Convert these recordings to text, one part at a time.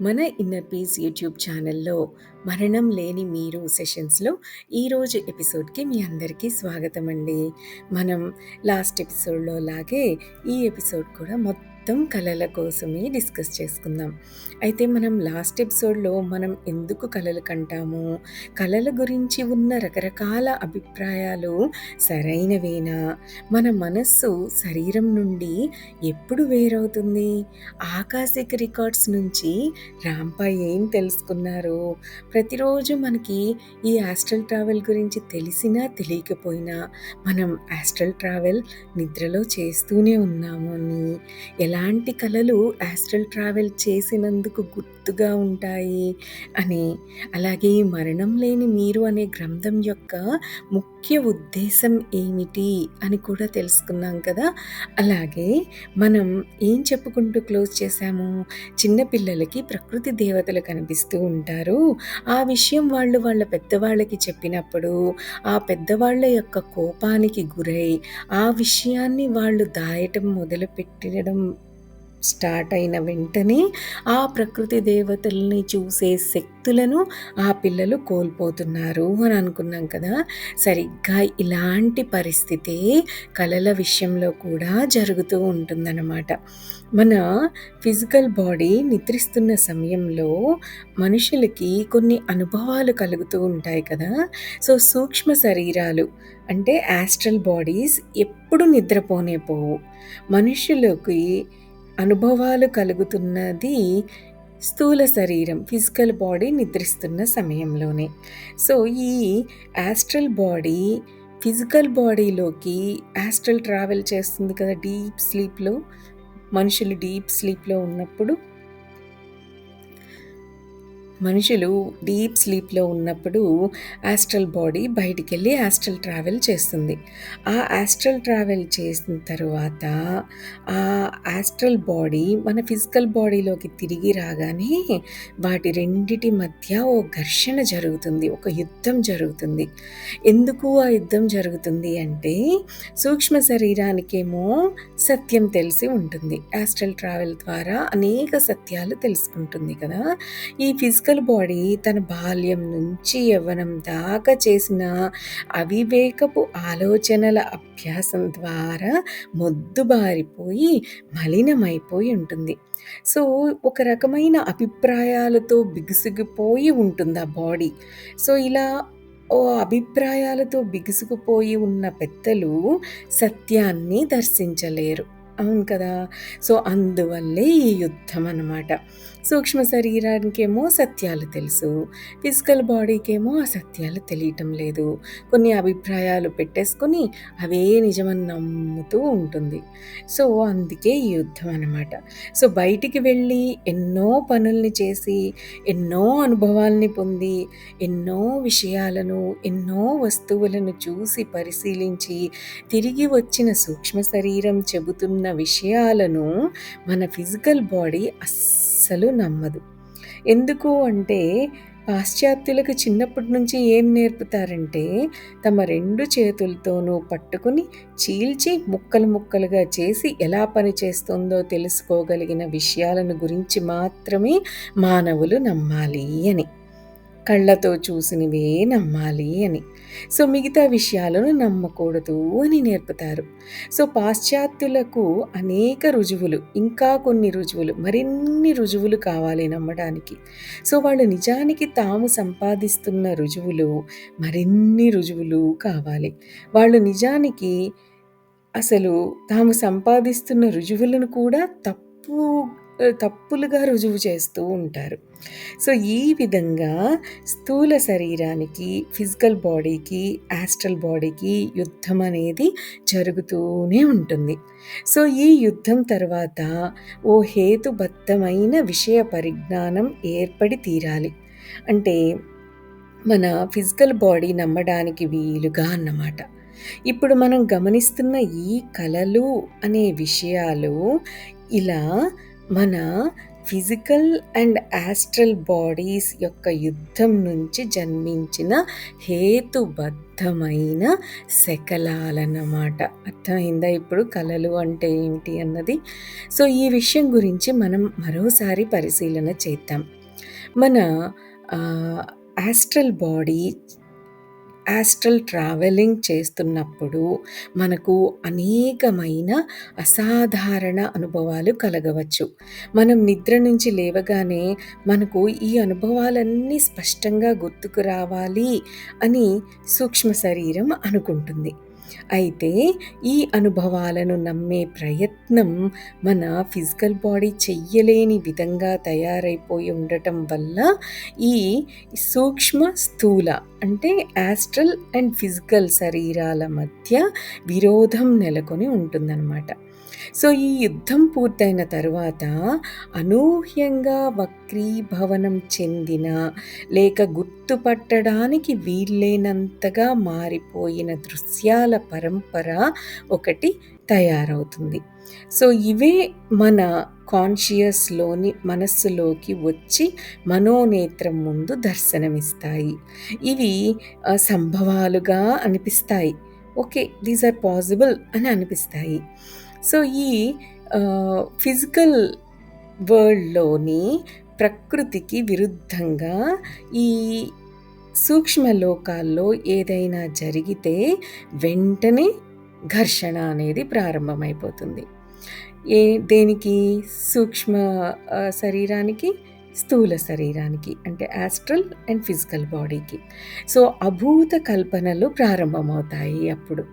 మన inner peace YouTube ఛానల్లో మరణం లేని మీరు సెషన్స్లో ఈరోజు ఎపిసోడ్కి మీ అందరికీ స్వాగతం అండి. మనం లాస్ట్ ఎపిసోడ్లో లాగే ఈ ఎపిసోడ్ కూడా మొత్తం కళల కోసమే డిస్కస్ చేసుకుందాం. అయితే మనం లాస్ట్ ఎపిసోడ్లో మనం ఎందుకు కళలు కంటాము, కళల గురించి ఉన్న రకరకాల అభిప్రాయాలు సరైనవేనా, మన మనస్సు శరీరం నుండి ఎప్పుడు వేరవుతుంది, ఆకాశిక రికార్డ్స్ నుంచి రాంపా ఏం తెలుసుకున్నారు, ప్రతిరోజు మనకి ఈ ఆస్ట్రల్ ట్రావెల్ గురించి తెలిసినా తెలియకపోయినా మనం ఆస్ట్రల్ ట్రావెల్ నిద్రలో చేస్తూనే ఉన్నాము అని, ఎలాంటి కళలు ఆస్ట్రల్ ట్రావెల్ చేసినందుకు గుర్తుగా ఉంటాయి అని, అలాగే ఈ మరణం లేని మీరు అనే గ్రంథం యొక్క ముఖ్య ఉద్దేశం ఏమిటి అని కూడా తెలుసుకున్నాం కదా. అలాగే మనం ఏం చెప్పుకుంటూ క్లోజ్ చేశాము, చిన్నపిల్లలకి ప్రకృతి దేవతలు కనిపిస్తూ ఉంటారు. ఆ విషయం వాళ్ళు వాళ్ళ పెద్దవాళ్ళకి చెప్పినప్పుడు ఆ పెద్దవాళ్ళ యొక్క కోపానికి గురై ఆ విషయాన్ని వాళ్ళు దాయటం మొదలుపెట్టడం స్టార్ట్ అయిన వెంటనే ఆ ప్రకృతి దేవతల్ని చూసే శక్తులను ఆ పిల్లలు కోల్పోతున్నారు అని అనుకున్నాం కదా. సరిగ్గా ఇలాంటి పరిస్థితే కళల విషయంలో కూడా జరుగుతూ ఉంటుందన్నమాట. మన ఫిజికల్ బాడీ నిద్రిస్తున్న సమయంలో మనుషులకి కొన్ని అనుభవాలు కలుగుతూ ఉంటాయి కదా. సో సూక్ష్మ శరీరాలు అంటే ఆస్ట్రల్ బాడీస్ ఎప్పుడు నిద్రపోనే పోవు. మనుషులకి అనుభవాలు కలుగుతున్నది స్థూల శరీరం, ఫిజికల్ బాడీ నిద్రిస్తున్న సమయంలోనే. సో ఈ ఆస్ట్రల్ బాడీ ఫిజికల్ బాడీలోకి ఆస్ట్రల్ ట్రావెల్ చేస్తుంది కదా డీప్ స్లీప్లో. మనుషులు డీప్ స్లీప్లో ఉన్నప్పుడు ఆస్ట్రల్ బాడీ బయటికి వెళ్ళి ఆస్ట్రల్ ట్రావెల్ చేస్తుంది. ఆ ఆస్ట్రల్ ట్రావెల్ చేసిన తర్వాత ఆ ఆస్ట్రల్ బాడీ మన ఫిజికల్ బాడీలోకి తిరిగి రాగానే వాటి రెండిటి మధ్య ఓ ఘర్షణ జరుగుతుంది, ఒక యుద్ధం జరుగుతుంది. ఎందుకు ఆ యుద్ధం జరుగుతుంది అంటే సూక్ష్మ శరీరానికేమో సత్యం తెలిసి ఉంటుంది, ఆస్ట్రల్ ట్రావెల్ ద్వారా అనేక సత్యాలు తెలుసుకుంటుంది కదా. ఈ ఫిజికల్ బాడీ తన బాల్యం నుంచి యవ్వనం దాకా చేసిన అవివేకపు ఆలోచనల అభ్యాసం ద్వారా మొద్దుబారిపోయి మలినమైపోయి ఉంటుంది. సో ఒక రకమైన అభిప్రాయాలతో బిగుసుకుపోయి ఉంటుంది ఆ బాడీ. సో ఇలా అభిప్రాయాలతో బిగుసుకుపోయి ఉన్న పెద్దలు సత్యాన్ని దర్శించలేరు, అవును కదా. సో అందువల్లే ఈ యుద్ధం అన్నమాట. సూక్ష్మ శరీరానికేమో సత్యాలు తెలుసు, ఫిజికల్ బాడీకేమో ఆ సత్యాలు తెలియటం లేదు. కొన్ని అభిప్రాయాలు పెట్టేసుకొని అవే నిజమని నమ్ముతూ ఉంటుంది. సో అందుకే ఈ యుద్ధం అన్నమాట. సో బయటికి వెళ్ళి ఎన్నో పనుల్ని చేసి ఎన్నో అనుభవాల్ని పొంది ఎన్నో విషయాలను ఎన్నో వస్తువులను చూసి పరిశీలించి తిరిగి వచ్చిన సూక్ష్మ శరీరం చెబుతున్న విషయాలను మన ఫిజికల్ బాడీ అస్సలు నమ్మదు. ఎందుకు అంటే పాశ్చాత్యులకు చిన్నప్పటి నుంచి ఏం నేర్పుతారంటే తమ 2 చేతులతోనూ పట్టుకుని చీల్చి ముక్కలు ముక్కలుగా చేసి ఎలా పనిచేస్తుందో తెలుసుకోగలిగిన విషయాలను గురించి మాత్రమే మానవులు నమ్మాలి అని, కళ్ళతో చూసినవే నమ్మాలి అని. సో మిగతా విషయాలను నమ్మకూడదు అని నేర్పుతారు. సో పాశ్చాత్యులకు అనేక రుజువులు, ఇంకా కొన్ని రుజువులు, మరిన్ని రుజువులు కావాలి నమ్మడానికి. సో వాళ్ళు నిజానికి తాము సంపాదిస్తున్న రుజువులు, మరిన్ని రుజువులు కావాలి. వాళ్ళు నిజానికి అసలు తాము సంపాదిస్తున్న రుజువులను కూడా తప్పులుగా రుజువు చేస్తూ ఉంటారు. సో ఈ విధంగా స్థూల శరీరానికి, ఫిజికల్ బాడీకి, ఆస్ట్రల్ బాడీకి యుద్ధం అనేది జరుగుతూనే ఉంటుంది. సో ఈ యుద్ధం తర్వాత ఓ హేతుబద్ధమైన విషయ పరిజ్ఞానం ఏర్పడి తీరాలి. అంటే మన ఫిజికల్ బాడీ నమ్మడానికి వీలుగా అన్నమాట. ఇప్పుడు మనం గమనిస్తున్న ఈ కళలు అనే విషయాలు ఇలా మన ఫిజికల్ అండ్ యాస్ట్రల్ బాడీస్ యొక్క యుద్ధం నుంచి జన్మించిన హేతుబద్ధమైన శకలాలన్నమాట. అర్థమైందా ఇప్పుడు కళలు అంటే ఏంటి అన్నది? సో, ఈ విషయం గురించి మనం మరోసారి పరిశీలన చేద్దాం. మన ఆహ్, యాస్ట్రల్ బాడీ యాస్ట్రల్ ట్రావెలింగ్ చేస్తున్నప్పుడు మనకు అనేకమైన అసాధారణ అనుభవాలు కలగవచ్చు. మనం నిద్ర నుంచి లేవగానే మనకు ఈ అనుభవాలన్నీ స్పష్టంగా గుర్తుకు రావాలి అని సూక్ష్మ శరీరం అనుకుంటుంది. అయితే ఈ అనుభవాలను నమ్మే ప్రయత్నం మన ఫిజికల్ బాడీ చెయ్యలేని విధంగా తయారైపోయి ఉండటం వల్ల ఈ సూక్ష్మ, స్థూల అంటే యాస్ట్రల్ అండ్ ఫిజికల్ శరీరాల మధ్య విరోధం నెలకొని ఉంటుందన్నమాట. సో, ఈ యుద్ధం పూర్తయిన తరువాత అనూహ్యంగా వక్రీభవనం చెందిన లేక గుర్తుపట్టడానికి వీల్లేనంతగా మారిపోయిన దృశ్యాల పరంపర ఒకటి తయారవుతుంది. సో, ఇవే మన కాన్షియస్‌లోని మనస్సులోకి వచ్చి మనోనేత్రం ముందు దర్శనమిస్తాయి. ఇవి సంభవాలుగా అనిపిస్తాయి. ఓకే. దీస్ ఆర్ పాసిబుల్ అని అనిపిస్తాయి. సో, ఈ ఫిజికల్ వరల్డ్‌లోని ప్రకృతికి విరుద్ధంగా ఈ సూక్ష్మ లోకాల్లో ఏదైనా జరిగితే వెంటనే ఘర్షణ అనేది ప్రారంభమైపోతుంది. దేనికి? సూక్ష్మ శరీరానికి, స్థూల శరీరానికి అంటే యాస్ట్రల్ అండ్ ఫిజికల్ బాడీకి. సో, అభూత కల్పనలు ప్రారంభమవుతాయి అప్పుడు.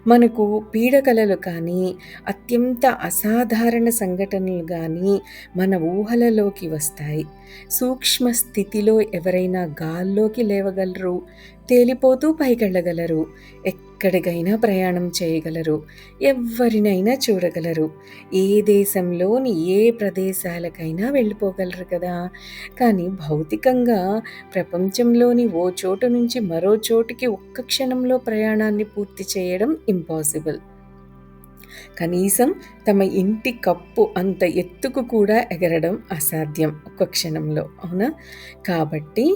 మనకు పీడకలలు కానీ, అత్యంత అసాధారణ సంఘటనలు గానీ మన ఊహలలోకి వస్తాయి. సూక్ష్మ స్థితిలో ఎవరైనా గాల్లోకి లేవగలరు, తేలిపోతూ పైకెళ్ళగలరు, ఎక్కడికైనా ప్రయాణం చేయగలరు, ఎవ్వరినైనా చూడగలరు, ఏ దేశంలోని ఏ ప్రదేశాలకైనా వెళ్ళిపోగలరు కదా! కానీ భౌతికంగా ప్రపంచంలోని ఓ చోటు నుంచి మరో చోటుకి ఒక్క క్షణంలో ప్రయాణాన్ని పూర్తి చేయడం ఇంపాసిబుల్. కనీసం తమ ఇంటి కప్పు అంత ఎత్తుకు కూడా ఎగరడం అసాధ్యం ఒక్క క్షణంలో. అవునా? కాబట్టి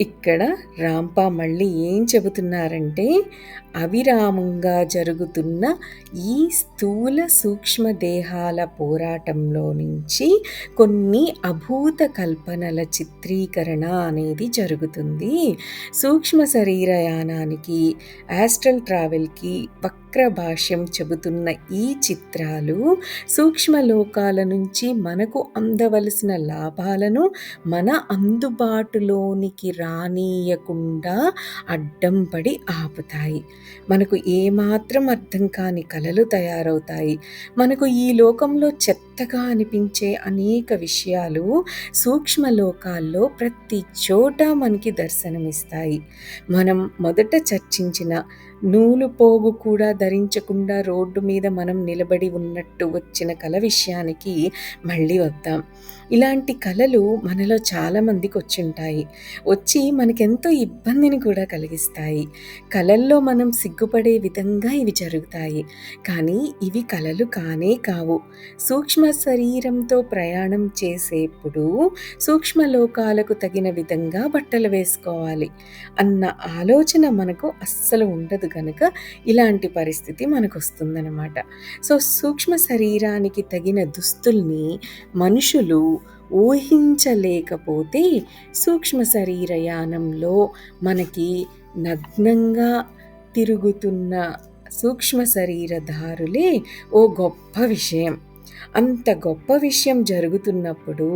ఇక్కడ రాంప మళ్ళీ ఏం చెబుతున్నారంటే, అవిరామంగా జరుగుతున్న ఈ స్థూల సూక్ష్మ దేహాల పోరాటంలో నుంచి కొన్ని అభూత కల్పనల చిత్రీకరణ అనేది జరుగుతుంది. సూక్ష్మ శరీరయానానికి, యాస్ట్రల్ ట్రావెల్‌కి వక్రభాష్యం చెబుతున్న ఈ చిత్రాలు సూక్ష్మ లోకాల నుంచి మనకు అందవలసిన లాభాలను మన అందుబాటులోనికి రానీయకుండా అడ్డం పడి ఆపుతాయి. మనకు ఏమాత్రం అర్థం కాని కలలు తయారవుతాయి. మనకు ఈ లోకంలో చెత్తగా అనిపించే అనేక విషయాలు సూక్ష్మ లోకాల్లో ప్రతి చోట మనకి దర్శనమిస్తాయి. మనం మొదట చర్చించిన నూలు పోగు కూడా ధరించకుండా రోడ్డు మీద మనం నిలబడి ఉన్నట్టు వచ్చిన కల విషయానికి మళ్ళీ వద్దాం. ఇలాంటి కలలు మనలో చాలామందికి వచ్చుంటాయి. వచ్చి మనకెంతో ఇబ్బందిని కూడా కలిగిస్తాయి. కలల్లో మనం సిగ్గుపడే విధంగా ఇవి జరుగుతాయి. కానీ ఇవి కలలు కానే కావు. సూక్ష్మ శరీరంతో ప్రయాణం చేసేప్పుడు సూక్ష్మ లోకాలకు తగిన విధంగా బట్టలు వేసుకోవాలి అన్న ఆలోచన మనకు అస్సలు ఉండదు గనుక ఇలాంటి పరిస్థితి మనకొస్తుందనమాట. సో, సూక్ష్మ శరీరానికి తగిన దుస్తుల్ని మనుషులు ఊహించలేకపోతే సూక్ష్మ శరీరయానంలో మనకి నగ్నంగా తిరుగుతున్న సూక్ష్మ శరీరధారులే ఓ గొప్ప విషయం. అంత గొప్ప విషయం జరుగుతున్నప్పుడు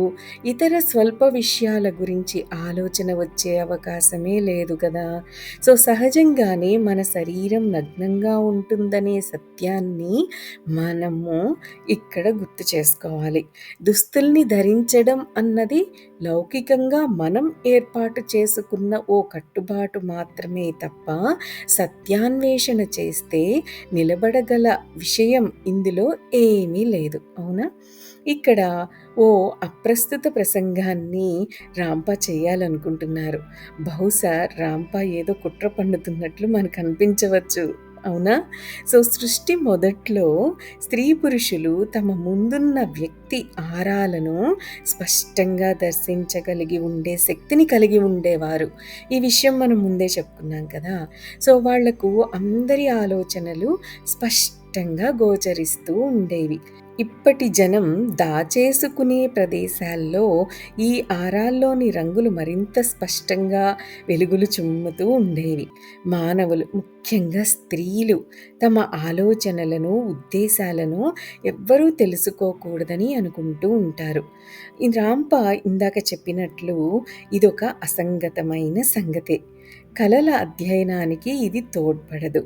ఇతర స్వల్ప విషయాల గురించి ఆలోచన వచ్చే అవకాశమే లేదు కదా! సో, సహజంగానే మన శరీరం నగ్నంగా ఉంటుందనే సత్యాన్ని మనము ఇక్కడ గుర్తు చేసుకోవాలి. దుస్తుల్ని ధరించడం అన్నది లౌకికంగా మనం ఏర్పాటు చేసుకున్న ఓ కట్టుబాటు మాత్రమే తప్ప సత్యాన్వేషణ చేస్తే నిలబడగల విషయం ఇందులో ఏమీ లేదు. అవునా? ఇక్కడ ఓ అప్రస్తుత ప్రసంగాన్ని రాంప చేయాలనుకుంటున్నారు. బహుశా రాంప ఏదో కుట్ర పన్నుతున్నట్లు మనకు అనిపించవచ్చు. అవునా? సో, సృష్టి మొదట్లో స్త్రీ, పురుషులు తమ ముందున్న వ్యక్తి ఆరాలను స్పష్టంగా దర్శించగలిగి ఉండే శక్తిని కలిగి ఉండేవారు. ఈ విషయం మనం ముందే చెప్పుకున్నాం కదా! సో, వాళ్లకు అందరి ఆలోచనలు స్పష్టంగా గోచరిస్తూ ఉండేవి. ఇప్పటి జనం దాచేసుకునే ప్రదేశాల్లో ఈ ఆరాల్లోని రంగులు మరింత స్పష్టంగా వెలుగులు చిమ్ముతూ ఉండేవి. మానవులు, ముఖ్యంగా స్త్రీలు, తమ ఆలోచనలను, ఉద్దేశాలను ఎవ్వరూ తెలుసుకోకూడదని అనుకుంటూ ఉంటారు. ఈ రాంప ఇందాక చెప్పినట్లు ఇదొక అసంగతమైన సంగతే. కలల అధ్యయనానికి ఇది తోడ్పడదు.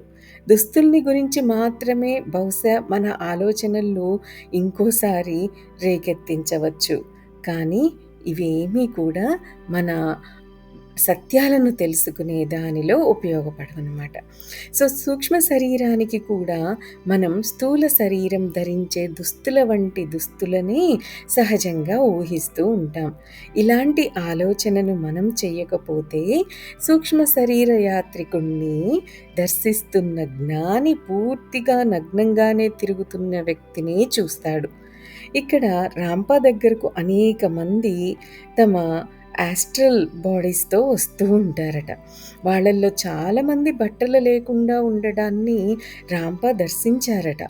దుస్తుల్ని గురించి మాత్రమే బహుశా మన ఆలోచనలు ఇంకోసారి రేకెత్తించవచ్చు. కానీ ఇవేమీ కూడా మన సత్యాలను తెలుసుకునే దానిలో ఉపయోగపడవనమాట. సో, సూక్ష్మ శరీరానికి కూడా మనం స్థూల శరీరం ధరించే దుస్తుల వంటి దుస్తులనే సహజంగా ఊహిస్తూ ఉంటాం. ఇలాంటి ఆలోచనను మనం చేయకపోతే సూక్ష్మ శరీర యాత్రికుణ్ణి దర్శిస్తున్న జ్ఞాని పూర్తిగా నగ్నంగానే తిరుగుతున్న వ్యక్తినే చూస్తాడు. ఇక్కడ రాంప దగ్గరకు అనేక మంది తమ యాస్ట్రల్ బాడీస్‌తో వస్తూ ఉంటారట. వాళ్ళల్లో చాలామంది బట్టలు లేకుండా ఉండడాన్ని రాంప దర్శించారట.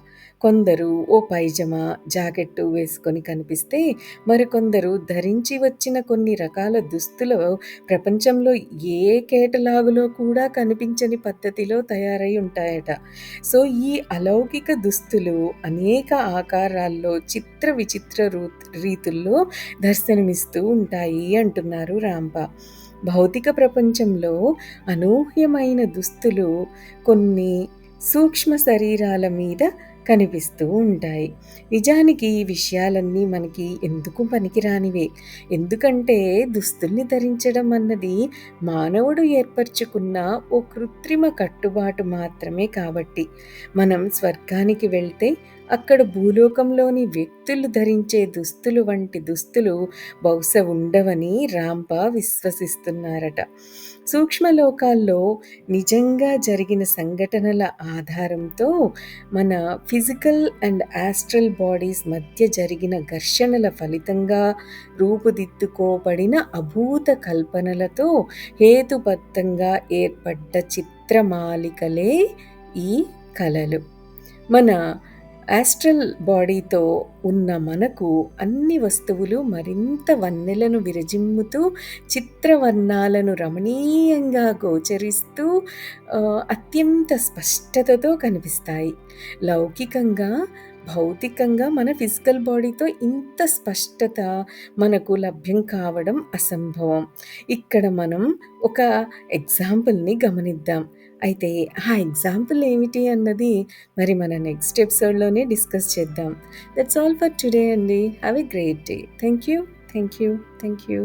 కొందరు ఓ పైజమా, జాకెట్టు వేసుకొని కనిపిస్తే, మరికొందరు ధరించి వచ్చిన కొన్ని రకాల దుస్తులు ప్రపంచంలో ఏ కేటలాగులో కూడా కనిపించని పద్ధతిలో తయారై ఉంటాయట. సో, ఈ అలౌకిక దుస్తులు అనేక ఆకారాల్లో చిత్ర విచిత్ర రీతుల్లో దర్శనమిస్తూ ఉంటాయి అంటున్నారు రాంప. భౌతిక ప్రపంచంలో అనూహ్యమైన దుస్తులు కొన్ని సూక్ష్మ శరీరాల మీద కనిపిస్తూ ఉంటాయి. నిజానికి ఈ విషయాలన్నీ మనకి ఎందుకు పనికిరానివే. ఎందుకంటే దుస్తుల్ని ధరించడం అన్నది మానవుడు ఏర్పరచుకున్న ఓ కృత్రిమ కట్టుబాటు మాత్రమే కాబట్టి. మనం స్వర్గానికి వెళ్తే అక్కడ భూలోకంలోని వ్యక్తులు ధరించే దుస్తులు వంటి దుస్తులు బహుశా ఉండవని రాంప విశ్వసిస్తున్నారట. సూక్ష్మలోకాల్లో నిజంగా జరిగిన సంఘటనల ఆధారంతో మన ఫిజికల్ అండ్ యాస్ట్రల్ బాడీస్ మధ్య జరిగిన ఘర్షణల ఫలితంగా రూపుదిద్దుకోబడిన అభూత కల్పనలతో హేతుబద్ధంగా ఏర్పడ్డ చిత్రమాలికలే ఈ కళలు. మన యాస్ట్రల్ బాడీతో ఉన్న మనకు అన్ని వస్తువులు మరింత వన్నెలను విరజిమ్ముతూ, చిత్రవర్ణాలను రమణీయంగా గోచరిస్తూ అత్యంత స్పష్టతతో కనిపిస్తాయి. లౌకికంగా, భౌతికంగా మన ఫిజికల్ బాడీతో ఇంత స్పష్టత మనకు లభ్యం కావడం అసంభవం. ఇక్కడ మనం ఒక ఎగ్జాంపుల్‌ని గమనిద్దాం. అయితే ఆ ఎగ్జాంపుల్ ఏమిటి అన్నది మరి మన నెక్స్ట్ ఎపిసోడ్‌లోనే డిస్కస్ చేద్దాం. దట్స్ ఆల్ ఫర్ టుడే అండి. Have a great day. Thank you. Thank you. Thank you.